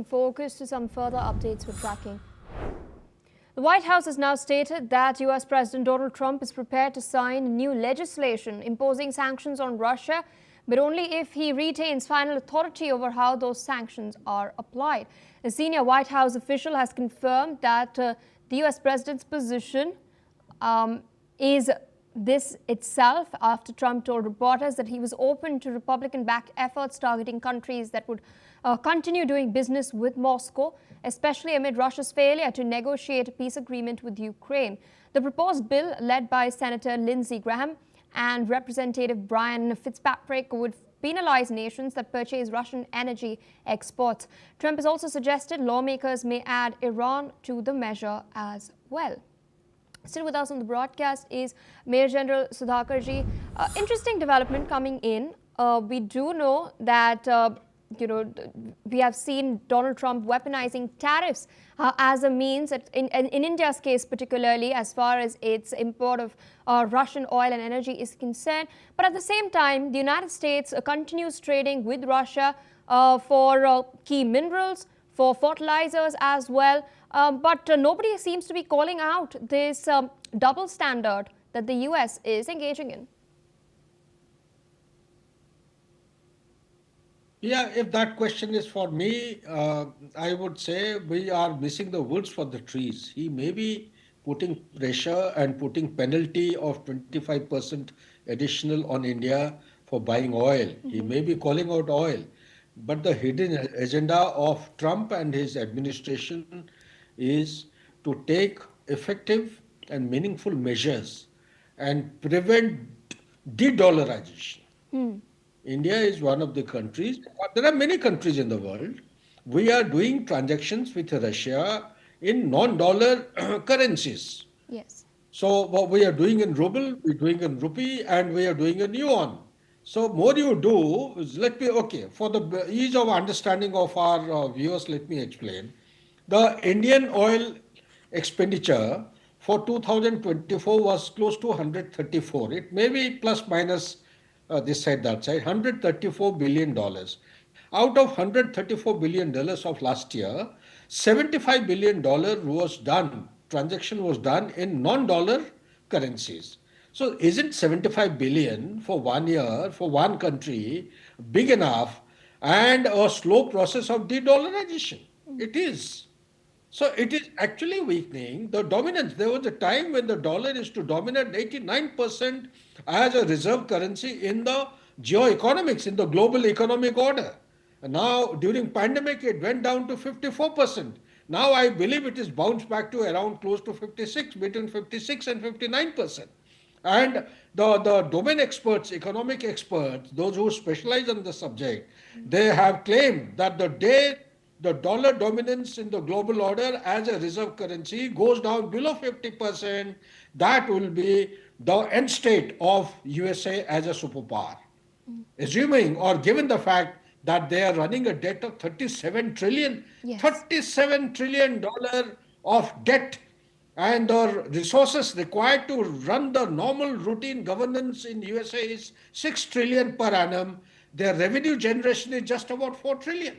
Focus to some further updates we're tracking. The White House has now stated that US President Donald Trump is prepared to sign new legislation imposing sanctions on Russia, but only if he retains final authority over how those sanctions are applied. A senior White House official has confirmed that the US President's position is this itself after Trump told reporters that he was open to Republican-backed efforts targeting countries that would continue doing business with Moscow, especially amid Russia's failure to negotiate a peace agreement with Ukraine. The proposed bill, led by Senator Lindsey Graham and Representative Brian Fitzpatrick, would penalize nations that purchase Russian energy exports. Trump has also suggested lawmakers may add Iran to the measure as well. Still with us on the broadcast is Mayor General Sudhakarji. Interesting development coming in. We do know that we have seen Donald Trump weaponizing tariffs as a means, in India's case particularly, as far as its import of Russian oil and energy is concerned. But at the same time, the United States continues trading with Russia for key minerals, for fertilizers as well. But nobody seems to be calling out this double standard that the US is engaging in. Yeah, if that question is for me, I would say we are missing the woods for the trees. He may be putting pressure and putting penalty of 25% additional on India for buying oil. He may be calling out oil, but the hidden agenda of Trump and his administration is to take effective and meaningful measures and prevent de-dollarization. India is one of the countries. There are many countries in the world. We are doing transactions with Russia in non-dollar currencies. Yes. So what we are doing in ruble, we're doing in rupee, and we are doing in yuan. So more you do is, for the ease of understanding of our viewers, let me explain. The Indian oil expenditure for 2024 was close to 134. It may be plus minus this side, that side, $134 billion. Out of $134 billion of last year, $75 billion transaction was done in non-dollar currencies. So isn't 75 billion for 1 year, for one country, big enough and a slow process of de-dollarization? It is. So it is actually weakening the dominance. There was a time when the dollar used to dominate 89% as a reserve currency in the geoeconomics, in the global economic order. And now, during pandemic, it went down to 54%. Now, I believe it is bounced back to around close to 56, between 56 and 59%. And the domain experts, economic experts, those who specialize on the subject, they have claimed that the day the dollar dominance in the global order as a reserve currency goes down below 50%, that will be the end state of USA as a superpower. Assuming or given the fact that they are running a debt of 37 trillion, Yes. $37 trillion of debt, and the resources required to run the normal routine governance in USA is 6 trillion per annum. Their revenue generation is just about 4 trillion.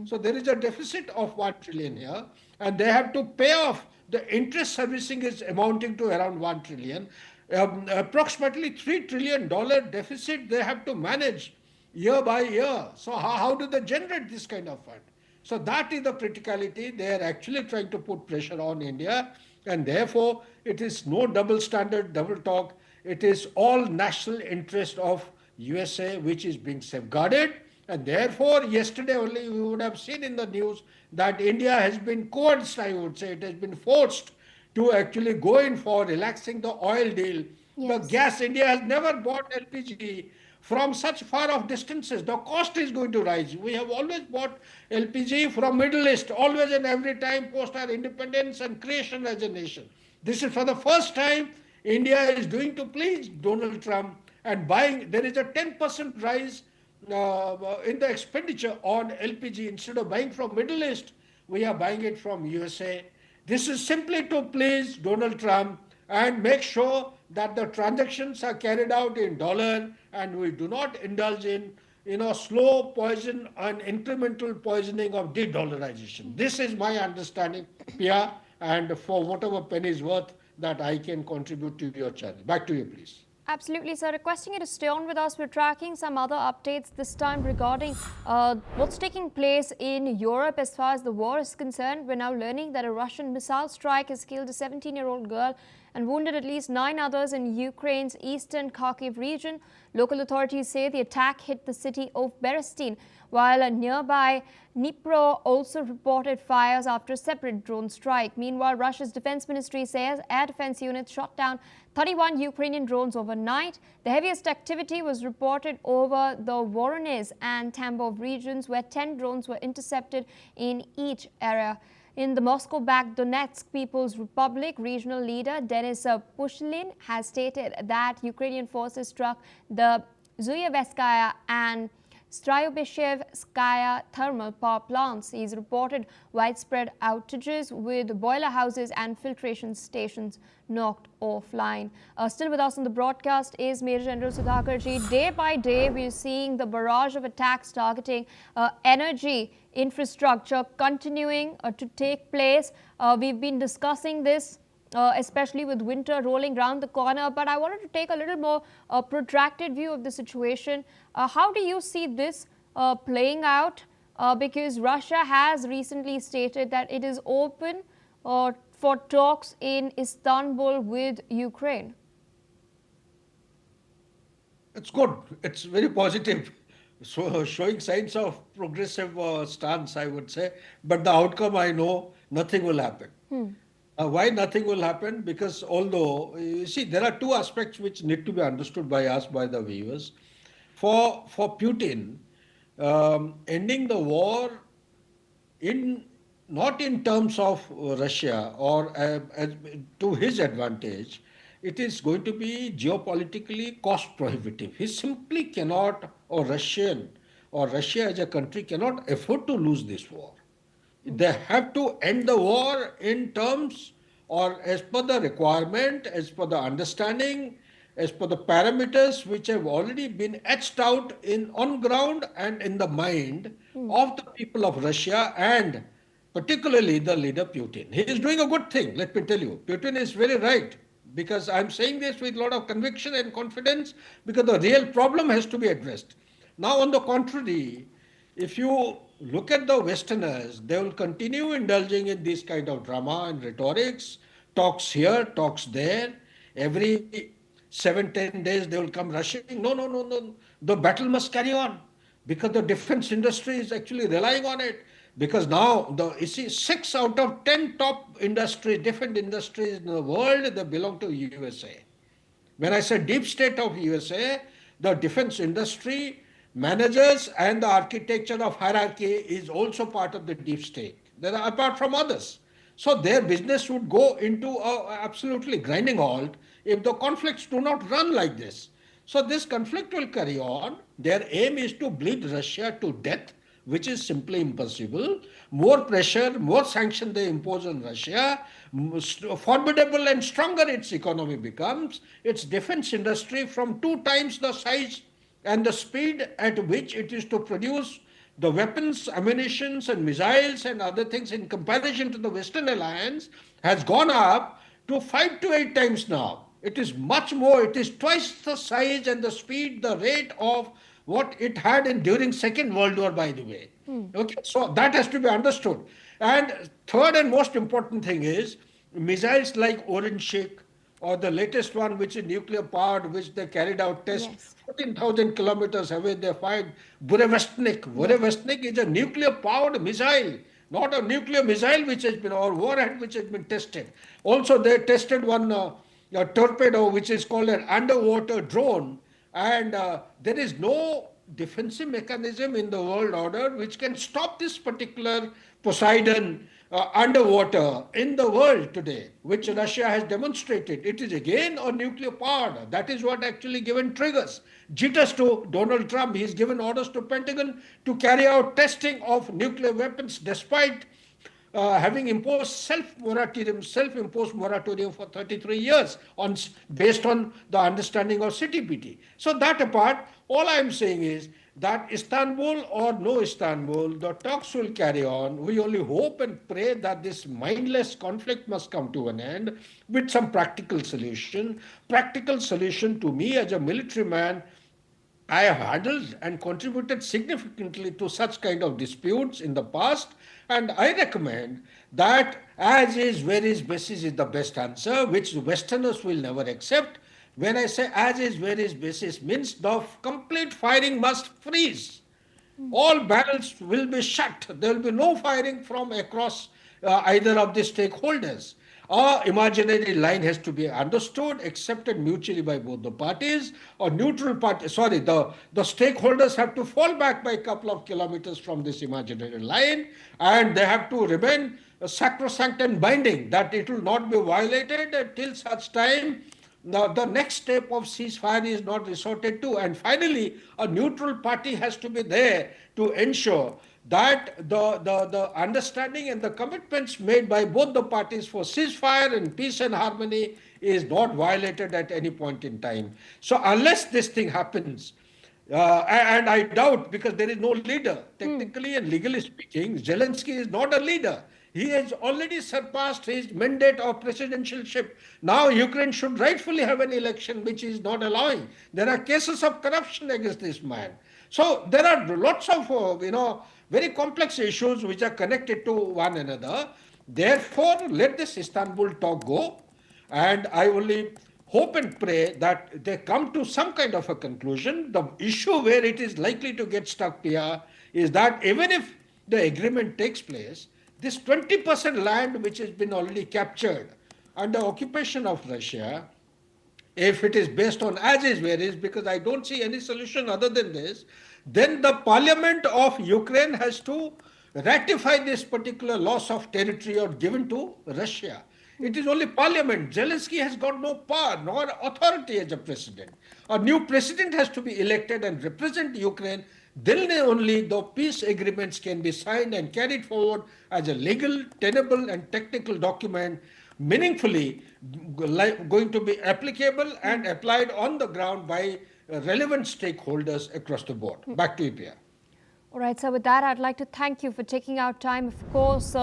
So there is a deficit of 1 trillion here, and they have to pay off. The interest servicing is amounting to around 1 trillion. Approximately $3 trillion deficit they have to manage year by year. So how do they generate this kind of fund? So that is the criticality. They are actually trying to put pressure on India, and therefore it is no double standard, double talk. It is all national interest of USA which is being safeguarded. And therefore, yesterday only we would have seen in the news that India has been coerced, I would say. It has been forced to actually go in for relaxing the oil deal. Yes. The gas, India has never bought LPG from such far off distances. The cost is going to rise. We have always bought LPG from Middle East, always and every time post our independence and creation as a nation. This is for the first time India is doing to please Donald Trump and buying. There is a 10% rise in the expenditure on LPG. Instead of buying from Middle East, we are buying it from USA. This is simply to please Donald Trump and make sure that the transactions are carried out in dollar and we do not indulge in slow poison and incremental poisoning of de-dollarization. This is my understanding, Pia, and for whatever penny is worth that I can contribute to your channel. Back to you, please. Absolutely, sir. Requesting you to stay on with us. We're tracking some other updates this time regarding what's taking place in Europe as far as the war is concerned. We're now learning that a Russian missile strike has killed a 17-year-old girl and wounded at least 9 others in Ukraine's eastern Kharkiv region. Local authorities say the attack hit the city of Berestyn, while a nearby Dnipro also reported fires after a separate drone strike. Meanwhile, Russia's defense ministry says air defense units shot down 31 Ukrainian drones overnight. The heaviest activity was reported over the Voronezh and Tambov regions, where 10 drones were intercepted in each area. In the Moscow-backed Donetsk People's Republic, regional leader Denis Pushilin has stated that Ukrainian forces struck the Zuyevskaya and Stryobishevskaya thermal power plants. He's reported widespread outages with boiler houses and filtration stations knocked offline. Still with us on the broadcast is Major General Sudhakarji. Day by day, we're seeing the barrage of attacks targeting energy infrastructure continuing to take place. We've been discussing this especially with winter rolling around the corner. But I wanted to take a little more protracted view of the situation. How do you see this playing out? Because Russia has recently stated that it is open for talks in Istanbul with Ukraine. It's good. It's very positive. So showing signs of progressive stance, I would say. But the outcome, I know, nothing will happen. Why nothing will happen? Because although, you see, there are two aspects which need to be understood by us, by the viewers. For Putin, ending the war in not in terms of Russia or to his advantage, it is going to be geopolitically cost prohibitive. He simply cannot, or Russia as a country cannot afford to lose this war. They have to end the war in terms or as per the requirement, as per the understanding, as per the parameters which have already been etched out on ground and in the mind of the people of Russia and particularly the leader Putin. He is doing a good thing, let me tell you. Putin is very right, because I'm saying this with a lot of conviction and confidence, because the real problem has to be addressed. Now, on the contrary, if you look at the Westerners, they will continue indulging in this kind of drama and rhetorics, talks here, talks there. Every 7-10 days they will come rushing. No, no, no, no. The battle must carry on, because the defense industry is actually relying on it. Because now, you see, 6 out of 10 top industries, different industries in the world, they belong to USA. When I say deep state of USA, the defense industry managers and the architecture of hierarchy is also part of the deep state. They are apart from others. So their business would go into a absolutely grinding halt if the conflicts do not run like this. So this conflict will carry on. Their aim is to bleed Russia to death, which is simply impossible. More pressure, more sanction they impose on Russia, formidable and stronger its economy becomes. Its defense industry from 2 times the size and the speed at which it is to produce the weapons, ammunitions and missiles and other things in comparison to the Western alliance has gone up to 5 to 8 times now. It is much more, it is twice the size and the speed, the rate of what it had during Second World War, by the way. Okay, so that has to be understood. And third and most important thing is missiles like Orange Sheikh, or the latest one, which is nuclear powered, which they carried out tests. Yes. 14,000 kilometers away, they fired Burevestnik. Burevestnik is a nuclear powered missile, not a nuclear missile which has been, or warhead which has been tested. Also, they tested one a torpedo which is called an underwater drone, and there is no defensive mechanism in the world order which can stop this particular Poseidon underwater in the world today, which Russia has demonstrated. It is again a nuclear power. That is what actually given triggers, jitters to Donald Trump. He's given orders to Pentagon to carry out testing of nuclear weapons despite having imposed self-imposed moratorium for 33 years based on the understanding of CTBT. So that apart, all I'm saying is that Istanbul or no Istanbul, the talks will carry on. We only hope and pray that this mindless conflict must come to an end with some practical solution. Practical solution to me as a military man, I have handled and contributed significantly to such kind of disputes in the past, and I recommend that as is, where is, basis is the best answer, which Westerners will never accept. When I say as is, where is, basis means the complete firing must freeze. All barrels will be shut. There will be no firing from across either of the stakeholders. A imaginary line has to be understood, accepted mutually by both the parties. Or neutral party, sorry, the stakeholders have to fall back by a couple of kilometers from this imaginary line, and they have to remain sacrosanct and binding that it will not be violated until such time the next step of ceasefire is not resorted to. And finally, a neutral party has to be there to ensure that the understanding and the commitments made by both the parties for ceasefire and peace and harmony is not violated at any point in time. So unless this thing happens, and I doubt, because there is no leader. Technically and legally speaking, Zelensky is not a leader. He has already surpassed his mandate of presidentialship. Now Ukraine should rightfully have an election, which is not allowing. There are cases of corruption against this man. So there are lots of, very complex issues which are connected to one another. Therefore, let this Istanbul talk go. And I only hope and pray that they come to some kind of a conclusion. The issue where it is likely to get stuck here is that even if the agreement takes place, this 20% land which has been already captured under occupation of Russia, if it is based on as is, where is, because I don't see any solution other than this, then the parliament of Ukraine has to ratify this particular loss of territory or given to Russia. It is only parliament. Zelensky has got no power nor authority as a president. A new president has to be elected and represent Ukraine. Then only the peace agreements can be signed and carried forward as a legal, tenable, and technical document, meaningfully going to be applicable and applied on the ground by relevant stakeholders across the board. Back to you, Pia. All right, so with that, I'd like to thank you for taking out time. Of course,